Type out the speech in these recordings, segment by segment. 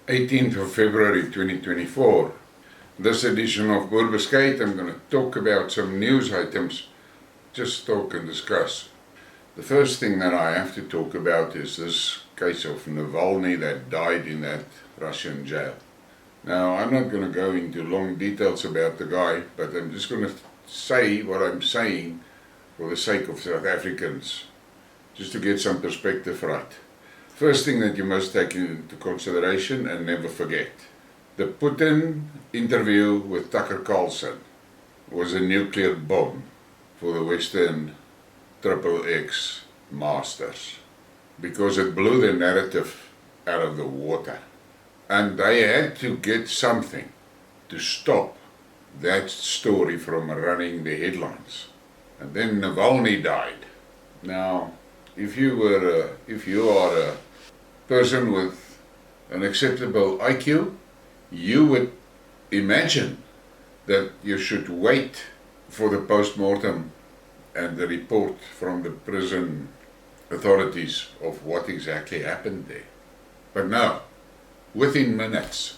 18th of February 2024. This edition of Boerbeskuit, I'm going to talk about some news items, just talk and discuss. The first thing that I have to talk about is this case of Navalny that died in that Russian jail. Now, I'm not going to go into long details about the guy, but I'm just going to say what I'm saying for the sake of South Africans, just to get some perspective right. First thing that you must take into consideration and never forget. The Putin interview with Tucker Carlson was a nuclear bomb for the Western XXX masters, because it blew the narrative out of the water. And they had to get something to stop that story from running the headlines. And then Navalny died. Now, if you are a person with an acceptable IQ, you would imagine that you should wait for the post-mortem and the report from the prison authorities of what exactly happened there. But no, within minutes,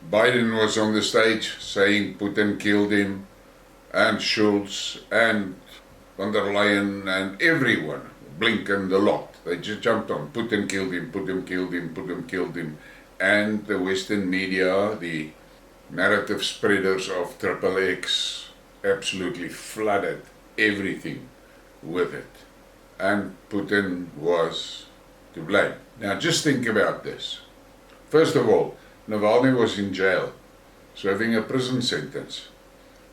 Biden was on the stage saying Putin killed him, and Schultz and von der Leyen and everyone, Blinken, the lot. They just jumped on, Putin killed him, Putin killed him, Putin killed him. And the Western media, the narrative spreaders of XXX, absolutely flooded everything with it. And Putin was to blame. Now just think about this. First of all, Navalny was in jail, serving a prison sentence.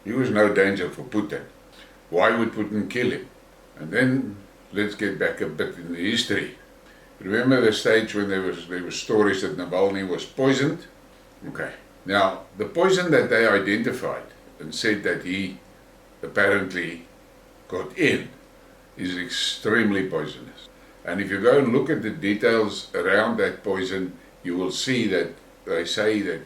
He was no danger for Putin. Why would Putin kill him? And then let's get back a bit in the history. Remember the stage when there were stories that Navalny was poisoned? Okay. Now, the poison that they identified and said that he apparently got in is extremely poisonous. And if you go and look at the details around that poison, you will see that they say that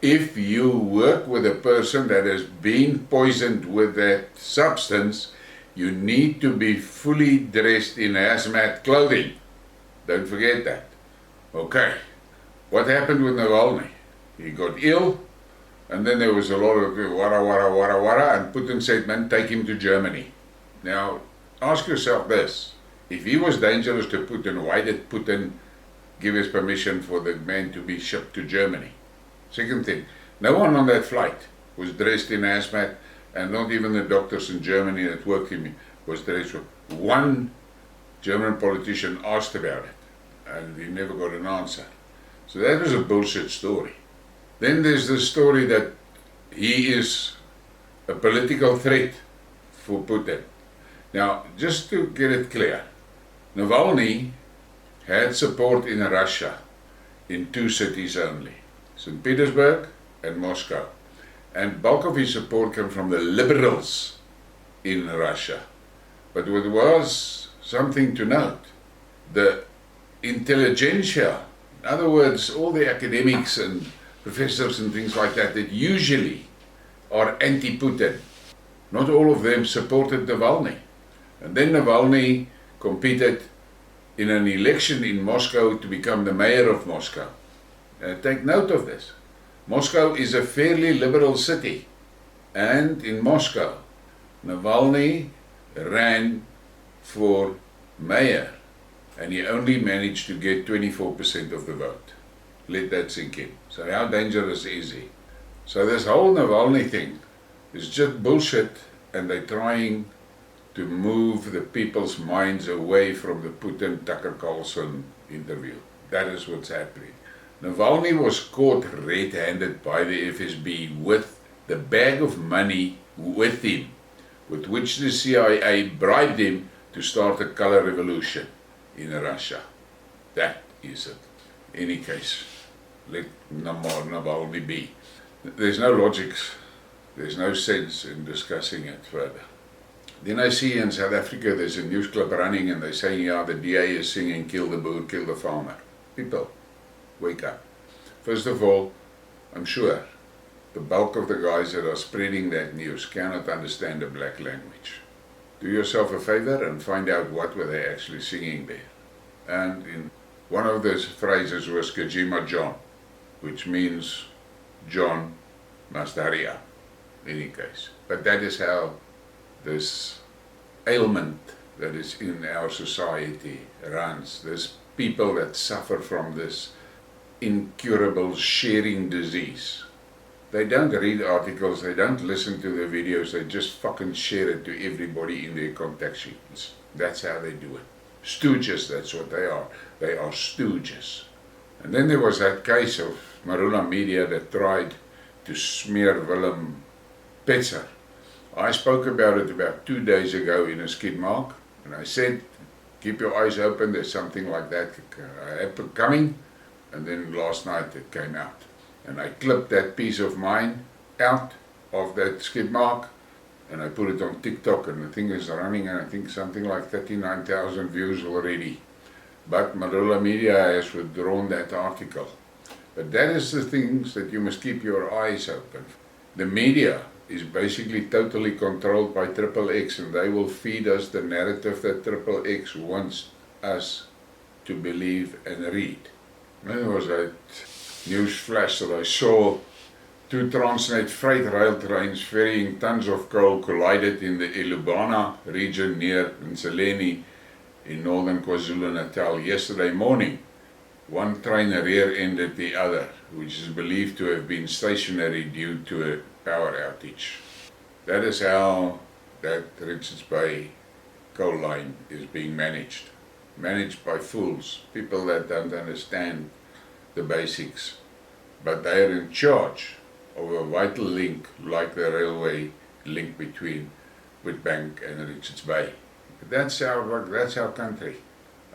if you work with a person that has been poisoned with that substance, you need to be fully dressed in hazmat clothing. Don't forget that. Okay. What happened with Navalny? He got ill, and then there was a lot of wara, and Putin said, man, take him to Germany. Now, ask yourself this. If he was dangerous to Putin, why did Putin give his permission for the man to be shipped to Germany? Second thing, no one on that flight was dressed in hazmat, and not even the doctors in Germany that worked with me was dressed with. One German politician asked about it, and he never got an answer. So that was a bullshit story. Then there's the story that he is a political threat for Putin. Now, just to get it clear, Navalny had support in Russia in two cities only, St. Petersburg and Moscow. And bulk of his support came from the liberals in Russia. But what was something to note, the intelligentsia, in other words, all the academics and professors and things like that usually are anti-Putin, not all of them supported Navalny. And then Navalny competed in an election in Moscow to become the mayor of Moscow. Take note of this. Moscow is a fairly liberal city, and in Moscow, Navalny ran for mayor, and he only managed to get 24% of the vote. Let that sink in. So how dangerous is he? So this whole Navalny thing is just bullshit, and they're trying to move the people's minds away from the Putin-Tucker Carlson interview. That is what's happening. Navalny was caught red-handed by the FSB with the bag of money with him, with which the CIA bribed him to start a color revolution in Russia. That is it. In any case, let Navalny be. There's no logic, there's no sense in discussing it further. Then I see in South Africa there's a news club running and they're saying, yeah, the DA is singing, kill the boer, kill the farmer. People, wake up. First of all, I'm sure the bulk of the guys that are spreading that news cannot understand the black language. Do yourself a favor and find out what were they actually singing there. And in one of those phrases was Kajima John. which means John must hurry up, in any case. But that is how this ailment that is in our society runs. There's people that suffer from this incurable sharing disease. They don't read articles, they don't listen to the videos, they just fucking share it to everybody in their contact sheets. That's how they do it. Stooges, that's what they are. They are stooges. And then there was that case of Marula Media that tried to smear Willem Petzer. I spoke about it about 2 days ago in a Skidmark, and I said, keep your eyes open, there's something like that coming. And then last night it came out. And I clipped that piece of mine out of that Skidmark, and I put it on TikTok, and the thing is running, and I think something like 39,000 views already. But Marula Media has withdrawn that article. But that is the things that you must keep your eyes open. The media is basically totally controlled by XXX, and they will feed us the narrative that XXX wants us to believe and read. There was that news flash that I saw. 2 Transnet freight rail trains ferrying tons of coal collided in the Ilubana region near Nseleni in northern KwaZulu-Natal yesterday morning. One train rear-ended the other, which is believed to have been stationary due to a power outage. That is how that Richards Bay coal line is being managed. Managed by fools, people that don't understand the basics. But they are in charge of a vital link like the railway link between Witbank and Richards Bay. That's our country.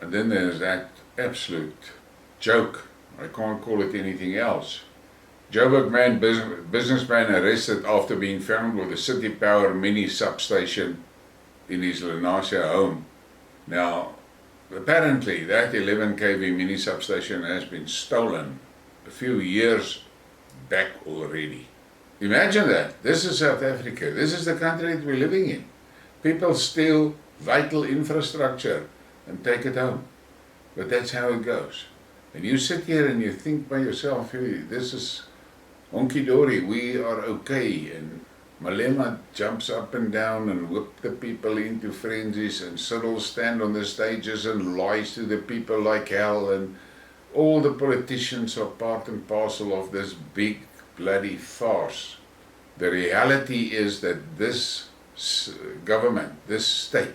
And then there's that absolute joke. I can't call it anything else. Joburg man, businessman arrested after being found with a City Power mini substation in his Lenasia home. Now, apparently that 11 kV mini substation has been stolen a few years back already. Imagine that. This is South Africa. This is the country that we're living in. People steal vital infrastructure and take it home. But that's how it goes. And you sit here and you think by yourself, hey, this is honky-dory, we are okay. And Malema jumps up and down and whips the people into frenzies, and Cyril stand on the stages and lies to the people like hell, and all the politicians are part and parcel of this big bloody farce. The reality is that this government, this state,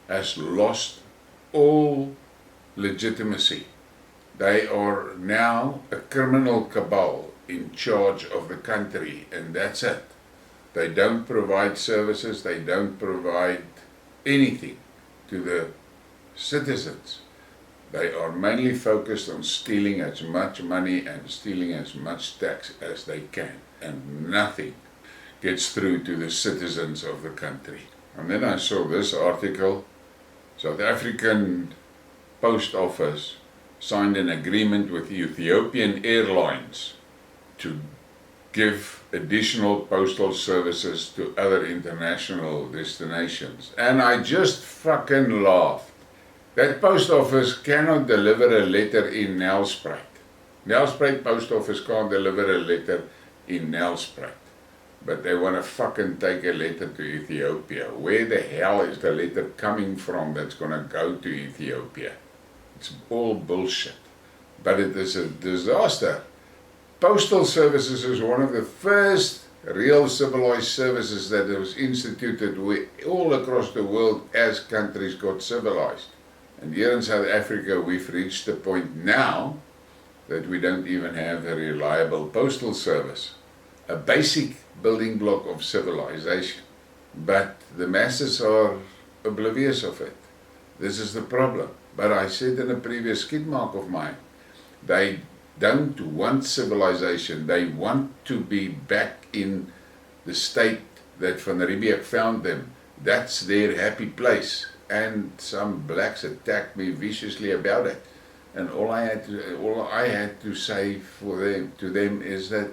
has lost all legitimacy. They are now a criminal cabal in charge of the country, and that's it. They don't provide services, they don't provide anything to the citizens. They are mainly focused on stealing as much money and stealing as much tax as they can, and nothing gets through to the citizens of the country. And then I saw this article. South African Post Office signed an agreement with Ethiopian Airlines to give additional postal services to other international destinations. And I just fucking laughed. That post office cannot deliver a letter in Nelspruit. Nelspruit post office can't deliver a letter in Nelspruit. But they want to fucking take a letter to Ethiopia. Where the hell is the letter coming from that's going to go to Ethiopia? It's all bullshit. But it is a disaster. Postal services is one of the first real civilized services that was instituted all across the world as countries got civilized. And here in South Africa we've reached the point now that we don't even have a reliable postal service. A basic building block of civilization. But the masses are oblivious of it. This is the problem. But I said in a previous Skidmark of mine, they don't want civilization. They want to be back in the state that Van Riebeeck found them. That's their happy place. And some blacks attacked me viciously about it. And all I had to say to them is that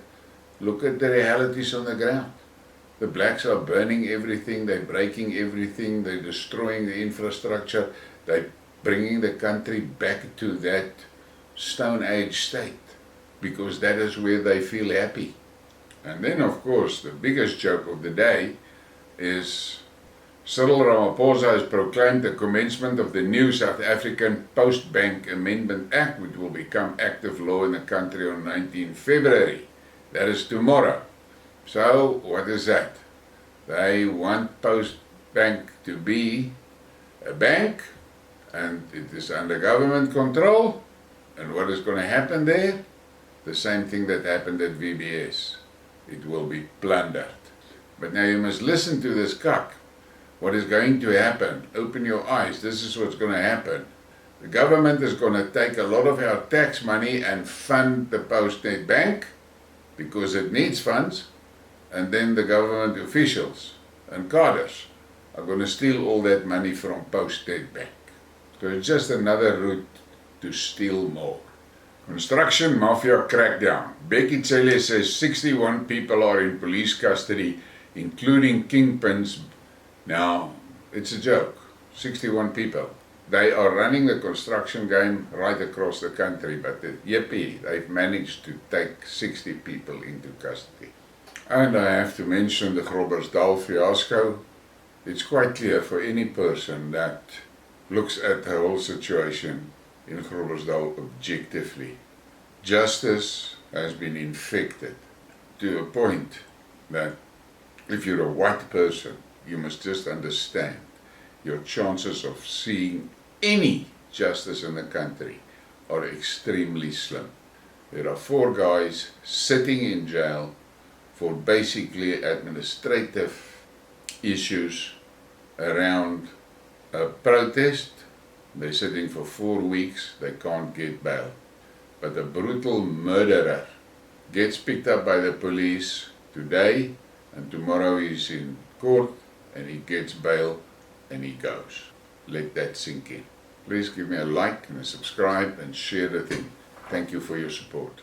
look at the realities on the ground. The blacks are burning everything, they're breaking everything, they're destroying the infrastructure, they're bringing the country back to that Stone Age state. because that is where they feel happy. And then, of course, the biggest joke of the day is Cyril Ramaphosa has proclaimed the commencement of the new South African Post-Bank Amendment Act, which will become active law in the country on 19 February. That is tomorrow. So, what is that? They want Post-Bank to be a bank, and it is under government control. And what is going to happen there? The same thing that happened at VBS. It will be plundered. But now you must listen to this cock. What is going to happen? Open your eyes. This is what's going to happen. The government is going to take a lot of our tax money and fund the Postnet Bank because it needs funds. And then the government officials and cadres are going to steal all that money from Postnet Bank. So it's just another route to steal more. Construction mafia crackdown. Becky Cele says 61 people are in police custody, including kingpins. Now, it's a joke. 61 people. They are running the construction game right across the country, but yippee, they've managed to take 60 people into custody. And I have to mention the Groblersdal fiasco. It's quite clear for any person that looks at the whole situation in Groblersdal objectively. Justice has been infected to a point that if you're a white person, you must just understand your chances of seeing any justice in the country are extremely slim. There are 4 guys sitting in jail for basically administrative issues around a protest. They're sitting for 4 weeks, they can't get bail. But a brutal murderer gets picked up by the police today, and tomorrow he's in court and he gets bail and he goes. Let that sink in. Please give me a like and a subscribe and share the thing. Thank you for your support.